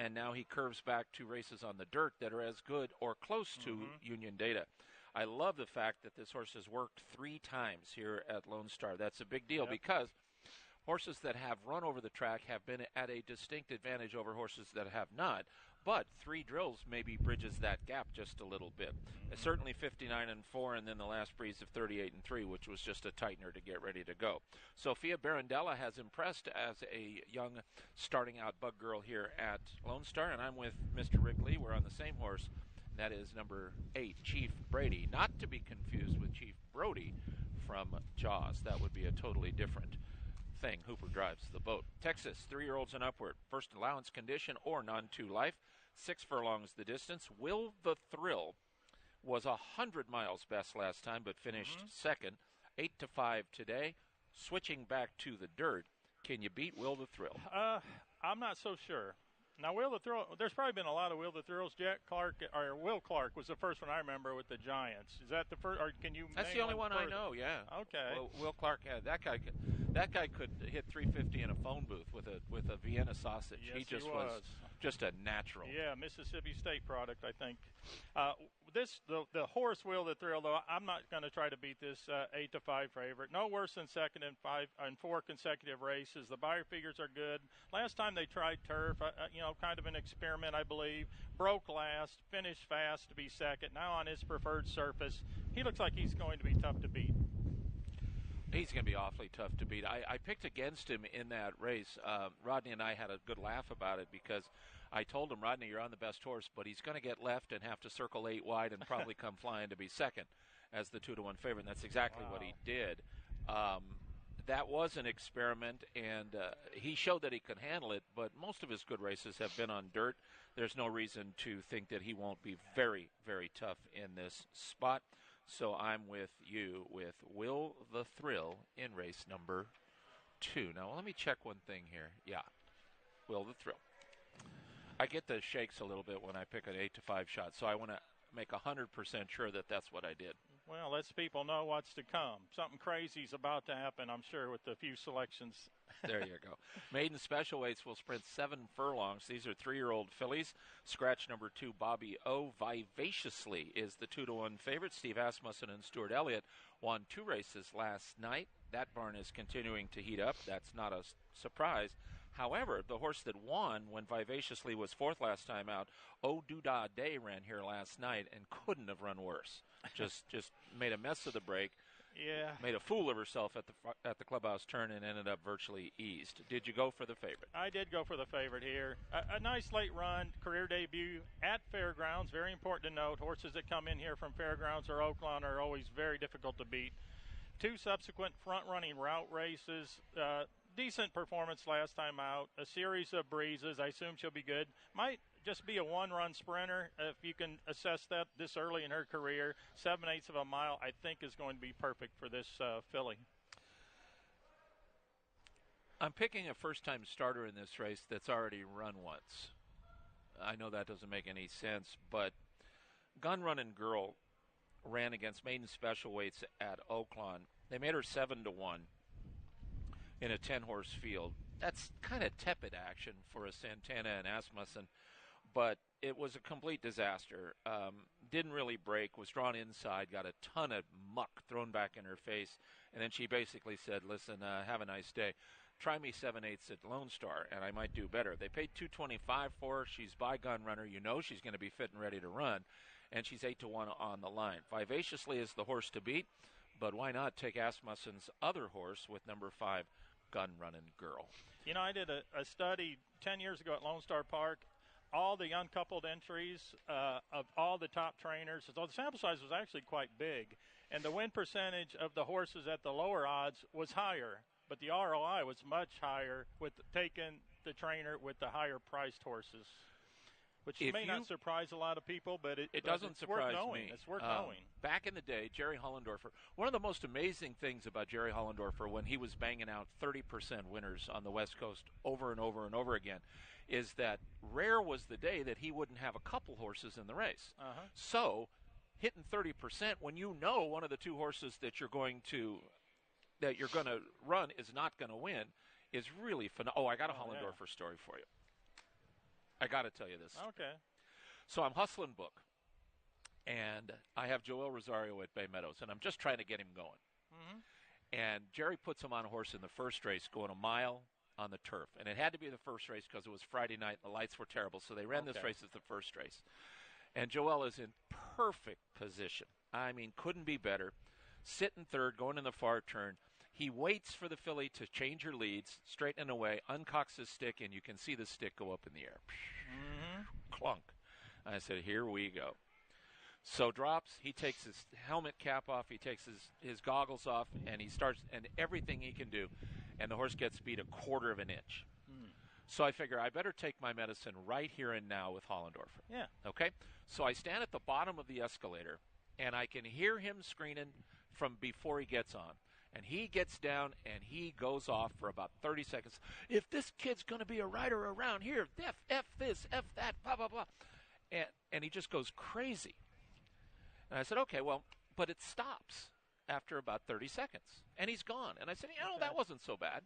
and now he curves back to races on the dirt that are as good or close to Union Data. I love the fact that this horse has worked 3 times here at Lone Star. That's a big deal because horses that have run over the track have been at a distinct advantage over horses that have not. But 3 drills maybe bridges that gap just a little bit. Certainly 59-4, and then the last breeze of 38-3, which was just a tightener to get ready to go. Sophia Barandella has impressed as a young starting out bug girl here at Lone Star, and I'm with Mr. Rick Lee. We're on the same horse. That is number 8, Chief Brady. Not to be confused with Chief Brody from Jaws. That would be a totally different thing. Hooper drives the boat. Texas, 3-year-olds and upward. First allowance condition or non-2 life. 6 furlongs the distance. Will the Thrill was 100 miles best last time, but finished second. 8-5 today. Switching back to the dirt, can you beat Will the Thrill? I'm not so sure. Now, Will the Thrill, there's probably been a lot of Will the Thrills. Will Clark was the first one I remember with the Giants. Is that the first, or can you That's name the only one I further? know, yeah. Okay. Well, Will Clark, that guy could hit 350 in a phone booth with a Vienna sausage. Yes, he just was just a natural. Yeah, Mississippi State product, I think. The horse Will the Thrill, though, I'm not going to try to beat this 8-5 favorite. No worse than second in 4 consecutive races. The buyer figures are good. Last time they tried turf, kind of an experiment, I believe. Broke last, finished fast to be second. Now on his preferred surface, he looks like he's going to be tough to beat. He's going to be awfully tough to beat. I picked against him in that race. Rodney and I had a good laugh about it because I told him, Rodney, you're on the best horse, but he's going to get left and have to circle 8 wide and probably come flying to be second as the 2-1 favorite. And that's exactly what he did. That was an experiment, and he showed that he could handle it, but most of his good races have been on dirt. There's no reason to think that he won't be very, very tough in this spot. So I'm with you with Will the Thrill in race number 2. Now, let me check one thing here. Yeah, Will the Thrill. I get the shakes a little bit when I pick an 8-5 shot, so I want to make 100% sure that that's what I did. Well, lets people know what's to come. Something crazy's about to happen, I'm sure, with the few selections. There you go. Maiden special weights will sprint 7 furlongs. These are 3-year-old fillies. Scratch number 2, Bobby O. Vivaciously is the 2-1 favorite. Steve Asmussen and Stuart Elliott won 2 races last night. That barn is continuing to heat up. That's not a surprise. However, the horse that won when Vivaciously was 4th last time out, O Doodah Day, ran here last night and couldn't have run worse. Just made a mess of the break. Yeah. Made a fool of herself at the clubhouse turn and ended up virtually eased. Did you go for the favorite? I did go for the favorite here. A nice late run, career debut at Fairgrounds. Very important to note. Horses that come in here from Fairgrounds or Oaklawn are always very difficult to beat. 2 subsequent front-running route races. Decent performance last time out. A series of breezes. I assume she'll be good. Might just be a 1-run sprinter, if you can assess that this early in her career. 7/8 of a mile, I think, is going to be perfect for this filly. I'm picking a first-time starter in this race that's already run once. I know that doesn't make any sense, but Gun Running Girl ran against maiden special weights at Oaklawn. They made her 7-1 in a 10-horse field. That's kind of tepid action for a Santana and Asmussen, but it was a complete disaster. Didn't really break, was drawn inside, got a ton of muck thrown back in her face, and then she basically said, listen, have a nice day. Try me 7/8 at Lone Star, and I might do better. They paid $225 for her. She's by Gun Runner. You know she's going to be fit and ready to run, and she's 8-1 on the line. Vivaciously is the horse to beat, but why not take Asmussen's other horse with number 5, Gun Running Girl? You know, I did a study 10 years ago at Lone Star Park. All the uncoupled entries of all the top trainers. So the sample size was actually quite big, and the win percentage of the horses at the lower odds was higher. But the ROI was much higher with taking the trainer with the higher priced horses, which may not surprise a lot of people, but it doesn't surprise me. It's worth knowing. Back in the day, Jerry Hollendorfer, one of the most amazing things about Jerry Hollendorfer when he was banging out 30% winners on the West Coast over and over and over again is that rare was the day that he wouldn't have a couple horses in the race. So hitting 30% when you know one of the 2 horses that you're going to run is not going to win is really phenomenal. Oh, I got a Hollendorfer story for you. I got to tell you this. Okay. So I'm hustling book, and I have Joel Rosario at Bay Meadows, and I'm just trying to get him going. Mm-hmm. And Jerry puts him on a horse in the first race, going a mile on the turf. And it had to be the first race because it was Friday night and the lights were terrible. So they ran this race as the first race. And Joel is in perfect position. I mean, couldn't be better. Sitting third, going in the far turn. He waits for the filly to change her leads, straightening away, uncocks his stick, and you can see the stick go up in the air. Mm-hmm. Clunk. I said, here we go. So drops, he takes his helmet cap off, he takes his goggles off, and he starts, and everything he can do, and the horse gets beat a quarter of an inch. So I figure I better take my medicine right here and now with Hollendorfer. Yeah. Okay? So I stand at the bottom of the escalator, and I can hear him screaming from before he gets on. And he gets down, and he goes off for about 30 seconds. If this kid's going to be a rider around here, F this, F that, blah, blah, blah. And he just goes crazy. And I said, okay, well, but it stops after about 30 seconds. And he's gone. And I said, that wasn't so bad.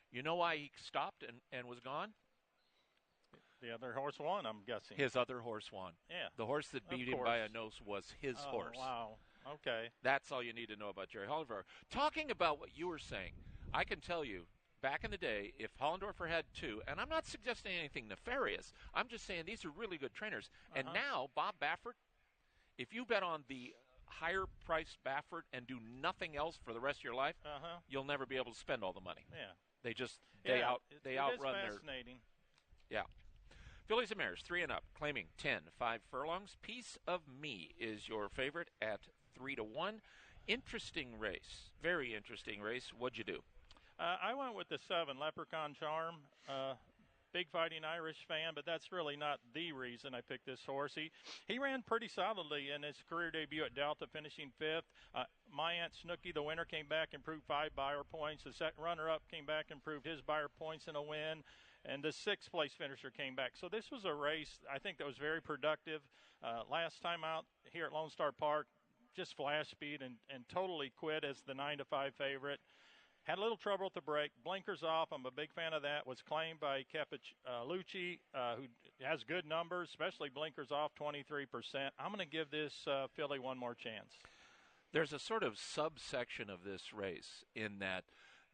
You know why he stopped and was gone? The other horse won, I'm guessing. His other horse won. Yeah. The horse that beat him by a nose was his horse. Wow. Okay. That's all you need to know about Jerry Hollendorfer. Talking about what you were saying, I can tell you, back in the day, if Hollendorfer had two, and I'm not suggesting anything nefarious, I'm just saying these are really good trainers. And now, Bob Baffert, if you bet on the higher-priced Baffert and do nothing else for the rest of your life, you'll never be able to spend all the money. Yeah. They just it outrun is their. fascinating. Yeah. Fillies and Mares, 3 and up, claiming 10, 5 furlongs. Piece of Me is your favorite at 3-1. Interesting race, very interesting race. What'd you do? I went with the 7, Leprechaun Charm. Big Fighting Irish fan, but that's really not the reason I picked this horse. He ran pretty solidly in his career debut at Delta, finishing 5th. My Aunt Snooky, the winner, came back and proved 5 Beyer points. The second runner-up came back and proved his Beyer points in a win. And the 6th place finisher came back. So this was a race, I think, that was very productive. Last time out here at Lone Star Park, just flash speed and totally quit as the 9-5 favorite. Had a little trouble at the break. Blinkers off. I'm a big fan of that. Was claimed by Capilucci, who has good numbers, especially blinkers off, 23%. I'm going to give this filly one more chance. There's a sort of subsection of this race in that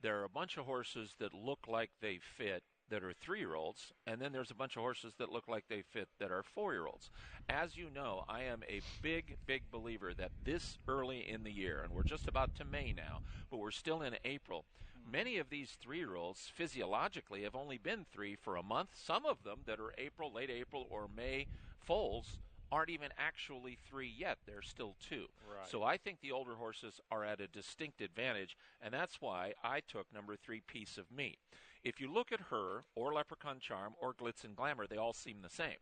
there are a bunch of horses that look like they fit that are 3-year-olds, and then there's a bunch of horses that look like they fit that are 4-year-olds. As you know, I am a big, big believer that this early in the year, and we're just about to May now, but we're still in April, many of these 3-year-olds physiologically have only been 3 for a month. Some of them that are April, late April, or May foals aren't even actually 3 yet. They're still 2. Right. So I think the older horses are at a distinct advantage, and that's why I took number 3, Piece of Me. If you look at her, or Leprechaun Charm, or Glitz and Glamour, they all seem the same.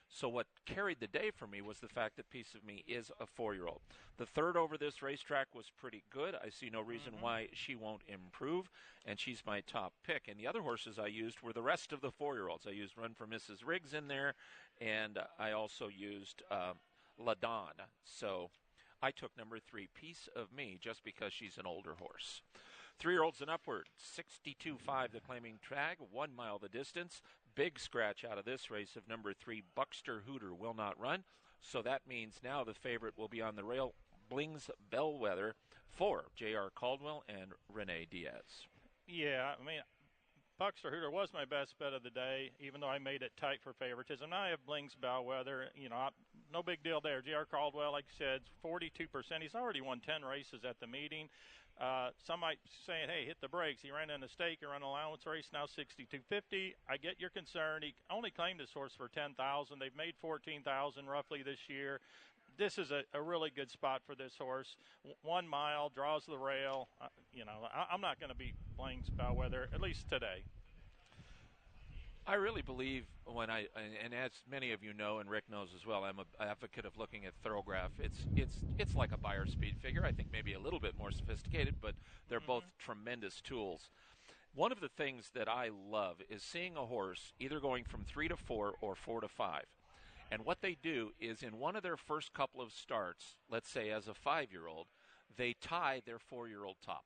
So what carried the day for me was the fact that Piece of Me is a 4-year-old. The third over this racetrack was pretty good. I see no reason why she won't improve, and she's my top pick. And the other horses I used were the rest of the 4-year-olds. I used Run for Mrs. Riggs in there, and I also used La Dawn. So I took number 3, Piece of Me, just because she's an older horse. 3-year-olds and upward, 62.5 the claiming tag, 1 mile the distance. Big scratch out of this race of number 3, Buckster Hooter will not run. So that means now the favorite will be on the rail, Blings Bellwether, for J.R. Caldwell and Renee Diaz. Yeah, I mean, Buckster Hooter was my best bet of the day, even though I made it tight for favoritism. Now I have Blings Bellwether. No big deal there. J.R. Caldwell, like you said, 42%. He's already won 10 races at the meeting. Some might say, hey, hit the brakes. He ran in a stake, he ran an allowance race, now 62.50. I get your concern. He only claimed this horse for $10,000. They've made $14,000 roughly this year. This is a really good spot for this horse. 1 mile, draws the rail. I'm not going to beat Blings Bellwether, at least today. I really believe and as many of you know, and Rick knows as well, I'm an advocate of looking at Thorograph. It's like a Beyer speed figure. I think maybe a little bit more sophisticated, but they're both tremendous tools. One of the things that I love is seeing a horse either going from 3 to 4 or 4 to 5. And what they do is in one of their first couple of starts, let's say as a 5-year-old, they tie their 4-year-old top.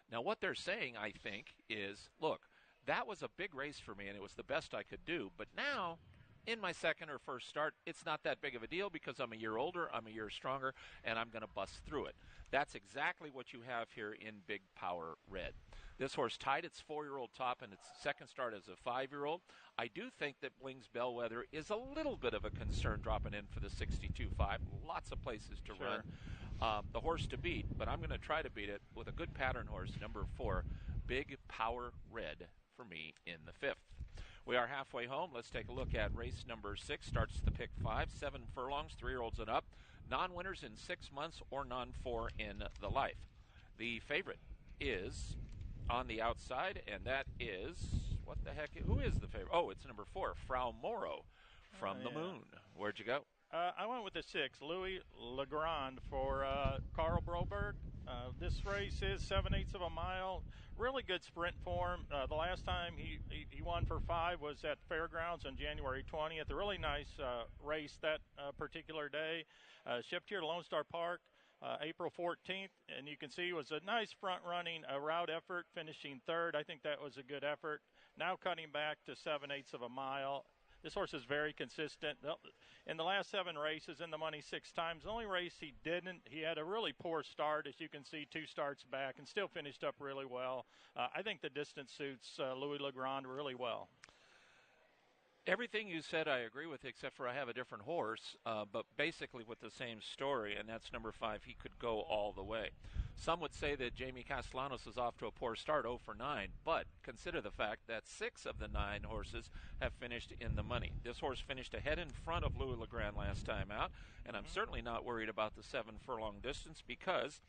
Now what they're saying, I think, is, look, that was a big race for me, and it was the best I could do. But now in my second or first start, it's not that big of a deal because I'm a year older, I'm a year stronger, and I'm going to bust through it. That's exactly what you have here in Big Power Red. This horse tied its 4-year-old top in its second start as a 5-year-old. I do think that Bling's Bellwether is a little bit of a concern dropping in for the 62.5. Lots of places to run. The horse to beat, but I'm going to try to beat it with a good pattern horse, number 4, Big Power Red, for me in the 5th. We are halfway home. Let's take a look at race number 6. Starts the pick 5, 7 furlongs, 3-year-olds and up. Non-winners in 6 months or non-4 in the life. The favorite is on the outside, and that is, what the heck? Who is the favorite? Oh, it's number 4, Frau Moro from the Moon. Where'd you go? I went with the 6, Louis Legrand for Carl Broberg. This race is 7/8 of a mile. Really good sprint form. The last time he won for 5 was at Fairgrounds on January 20th. A really nice race that particular day. Shipped here to Lone Star Park April 14th, and you can see it was a nice front-running route effort, finishing 3rd. I think that was a good effort. Now cutting back to 7/8 of a mile. This horse is very consistent. In the last 7 races, in the money 6 times. The only race he didn't, he had a really poor start, as you can see, 2 starts back, and still finished up really well. I think the distance suits Louis Legrand really well. Everything you said I agree with, except for I have a different horse, but basically with the same story, and that's number 5, He Could Go All the Way. Some would say that Jamie Castellanos is off to a poor start, 0 for 9, but consider the fact that 6 of the 9 horses have finished in the money. This horse finished ahead in front of Louis Legrand last time out, and I'm certainly not worried about the 7 furlong distance because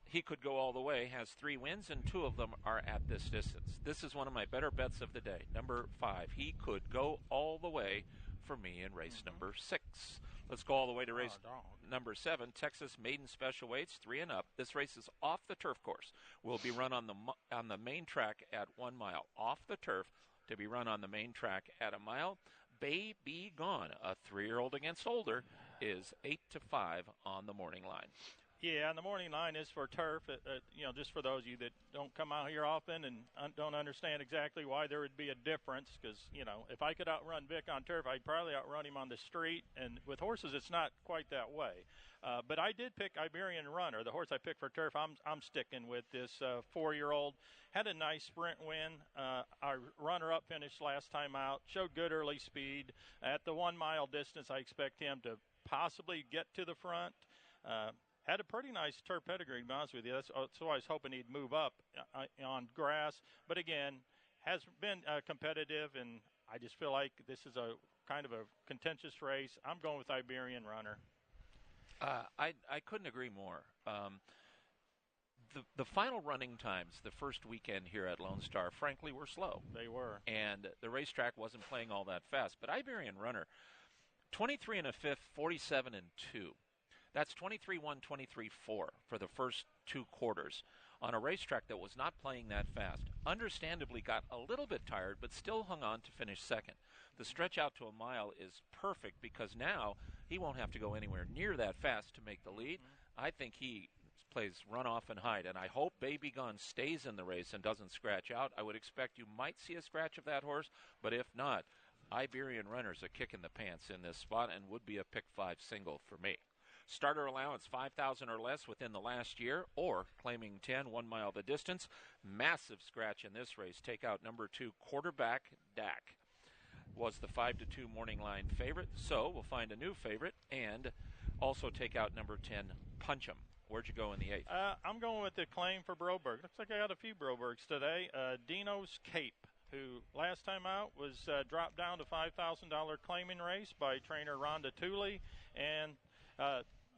He Could Go All the Way has 3 wins, and 2 of them are at this distance. This is one of my better bets of the day. Number 5, He Could Go All the Way for me in race number 6. Let's go all the way to race number 7, Texas Maiden Special Weights, 3 and up. This race is off the turf course. Will be run on the main track at 1 mile. Off the turf to be run on the main track at a mile. Baby Gone, a 3-year-old against older, is 8-5 on the morning line. Yeah, and the morning line is for turf. Just for those of you that don't come out here often and don't understand exactly why there would be a difference, because, if I could outrun Vic on turf, I'd probably outrun him on the street. And with horses, it's not quite that way. But I did pick Iberian Runner, the horse I picked for turf. I'm sticking with this 4-year-old. Had a nice sprint win. Our runner-up finished last time out. Showed good early speed. At the 1 mile distance, I expect him to possibly get to the front. Had a pretty nice turf pedigree, to be honest with you. That's why I was hoping he'd move up on grass. But again, has been competitive, and I just feel like this is a kind of a contentious race. I'm going with Iberian Runner. I couldn't agree more. The final running times the first weekend here at Lone Star, frankly, were slow. They were. And the racetrack wasn't playing all that fast. But Iberian Runner, 23 and a fifth, 47 and 2. That's 23-1, 23-4 for the first 2 quarters on a racetrack that was not playing that fast. Understandably got a little bit tired, but still hung on to finish second. The stretch out to a mile is perfect because now he won't have to go anywhere near that fast to make the lead. I think he plays run off and hide, and I hope Baby Gone stays in the race and doesn't scratch out. I would expect you might see a scratch of that horse, but if not, Iberian Runner's a kick in the pants in this spot and would be a pick 5 single for me. Starter allowance, 5,000 or less within the last year, or claiming 10, 1 mile the distance. Massive scratch in this race. Take out number 2, Quarterback Dak. Was the 5-2 morning line favorite, so we'll find a new favorite and also take out number 10, Punch'em. Where'd you go in the 8th? I'm going with the claim for Broberg. Looks like I got a few Brobergs today. Dino's Cape, who last time out was dropped down to $5,000 claiming race by trainer Rhonda Tooley, and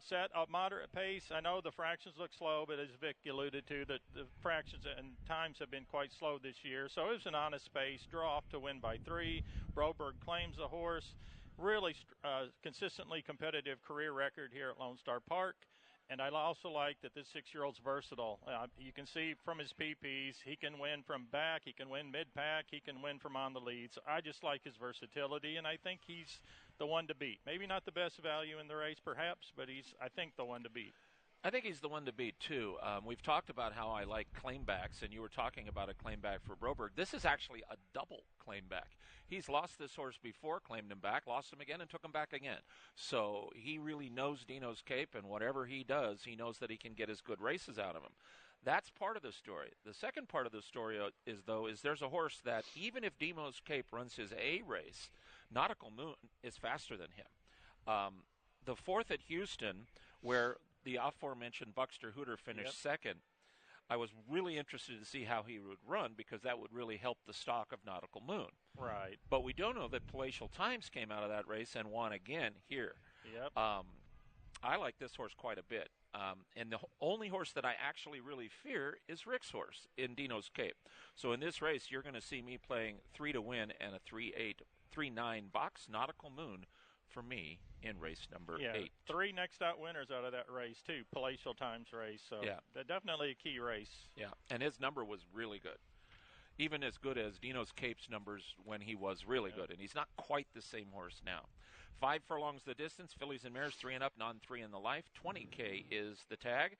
set a moderate pace. I know the fractions look slow, but as Vic alluded to, the fractions and times have been quite slow this year. So it was an honest pace. Draw off to win by 3. Broberg claims the horse. Really consistently competitive career record here at Lone Star Park. And I also like that this 6-year-old's versatile. You can see from his PPs, he can win from back, he can win mid-pack, he can win from on the lead. So I just like his versatility, and I think he's the one to beat. Maybe not the best value in the race, perhaps, but he's, I think, the one to beat. I think he's the one to beat, too. We've talked about how I like claimbacks, and you were talking about a claimback for Broberg. This is actually a double claimback. He's lost this horse before, claimed him back, lost him again, and took him back again. So he really knows Dino's Cape, and whatever he does, he knows that he can get as good races out of him. That's part of the story. The second part of the story is there's a horse that even if Dino's Cape runs his A race, Nautical Moon is faster than him. The fourth at Houston, where the aforementioned Buckster Hooter finished second, I was really interested to see how he would run because that would really help the stock of Nautical Moon. Right. But we don't know that Palatial Times came out of that race and won again here. Yep. I like this horse quite a bit. And the only horse that I actually really fear is Rick's horse in Dino's Cape. So in this race, you're going to see me playing 3 to win and a 3-8, 3-9 box Nautical Moon for me in race number 8. 3 next out winners out of that race, too. Palatial Times race. So definitely a key race. Yeah, and his number was really good. Even as good as Dino's Cape's numbers when he was really good. And he's not quite the same horse now. 5 furlongs the distance, fillies and mares, 3 and up, non-3 in the life. 20K is the tag.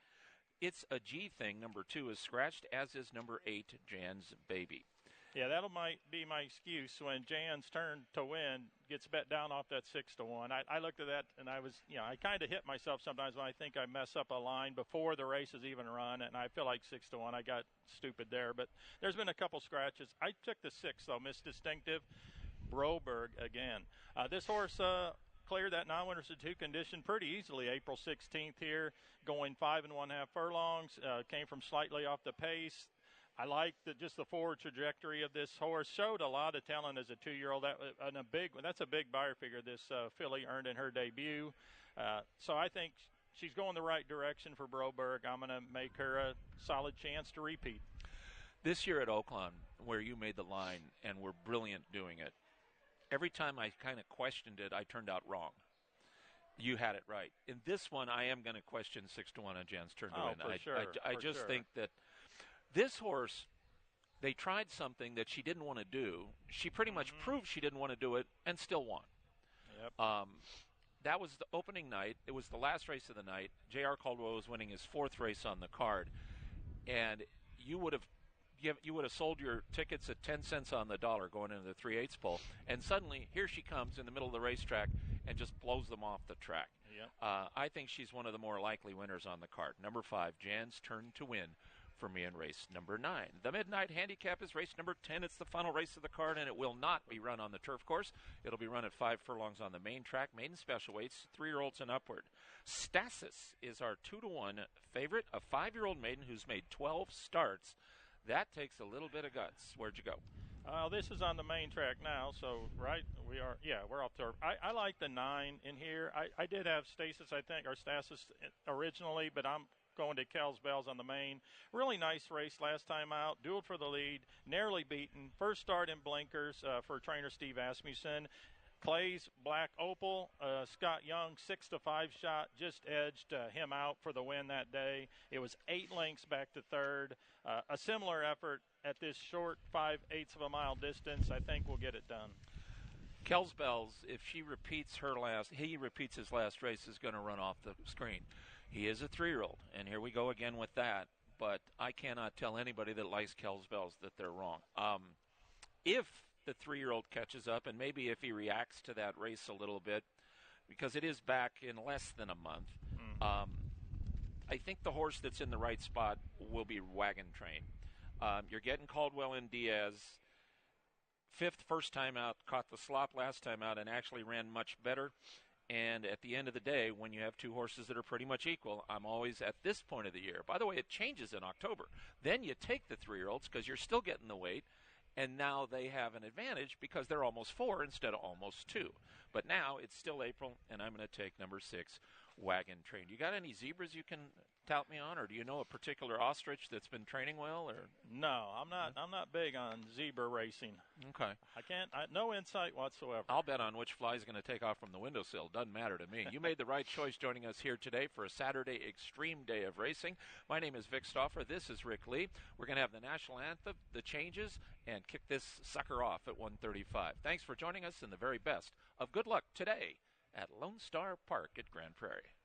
It's a G thing. Number 2 is scratched, as is number 8, Jan's Baby. Yeah, might be my excuse when Jan's turn to win gets bet down off that 6 to 1. I looked at that and I was, I kind of hit myself sometimes when I think I mess up a line before the race is even run, and I feel like 6 to 1. I got stupid there, but there's been a couple scratches. I took the 6 though, Miss Distinctive, Broberg again. This horse cleared that non-winners to 2 condition pretty easily April 16th here, going 5 1/2 furlongs. Came from slightly off the pace. I like just the forward trajectory of this horse. Showed a lot of talent as a 2-year-old. That's a big buyer figure this filly earned in her debut. So I think she's going the right direction for Broberg. I'm going to make her a solid chance to repeat. This year at Oaklawn, where you made the line and were brilliant doing it, every time I kind of questioned it, I turned out wrong. You had it right. In this one, I am going to question 6 to 1 on Jan's turn to win. I just think that this horse, they tried something that she didn't want to do. She pretty much proved she didn't want to do it and still won. Yep. That was the opening night. It was the last race of the night. J.R. Caldwell was winning his 4th race on the card. And you would have sold your tickets at 10 cents on the dollar going into the 3/8 pole. And suddenly, here she comes in the middle of the racetrack and just blows them off the track. Yep. I think she's one of the more likely winners on the card. Number 5, Jan's turn to win for me in race number 9. The Midnight Handicap is race number 10. It's the final race of the card, and it will not be run on the turf course. It'll be run at 5 furlongs on the main track, maiden special weights, 3-year-olds and upward. Stasis is our 2 to 1 favorite, a 5-year-old maiden who's made 12 starts. That takes a little bit of guts. Where'd you go? This is on the main track now, so we're off turf. I like the 9 in here. I did have Stasis originally, but I'm going to Kells Bells on the main. Really nice race last time out. Dueled for the lead. Narrowly beaten. First start in blinkers for trainer Steve Asmussen. Clay's Black Opal. Scott Young, 6 to 5 shot. Just edged him out for the win that day. It was 8 lengths back to third. A similar effort at this short 5/8 of a mile distance. I think we'll get it done. Kells Bells, if he repeats his last race, is going to run off the screen. He is a 3-year-old, and here we go again with that. But I cannot tell anybody that likes Kells Bells that they're wrong. If the 3-year-old catches up, and maybe if he reacts to that race a little bit, because it is back in less than a month, I think the horse that's in the right spot will be Wagon Train. You're getting Caldwell and Diaz. 5th first time out, caught the slop last time out, and actually ran much better. And at the end of the day, when you have 2 horses that are pretty much equal, I'm always at this point of the year. By the way, it changes in October. Then you take the 3-year-olds because you're still getting the weight, and now they have an advantage because they're almost 4 instead of almost 2. But now it's still April, and I'm going to take number 6, Wagon Train. You got any zebras you can tout me on, or do you know a particular ostrich that's been training well? Or no, I'm not big on zebra racing. Okay, no insight whatsoever. I'll bet on which fly is going to take off from the windowsill. Doesn't matter to me. You made the right choice joining us here today for a Saturday extreme day of racing. My name is Vic Stauffer. This is Rick Lee. We're going to have the national anthem, the changes, and kick this sucker off at 1:35. Thanks for joining us, and the very best of good luck today at Lone Star Park at Grand Prairie.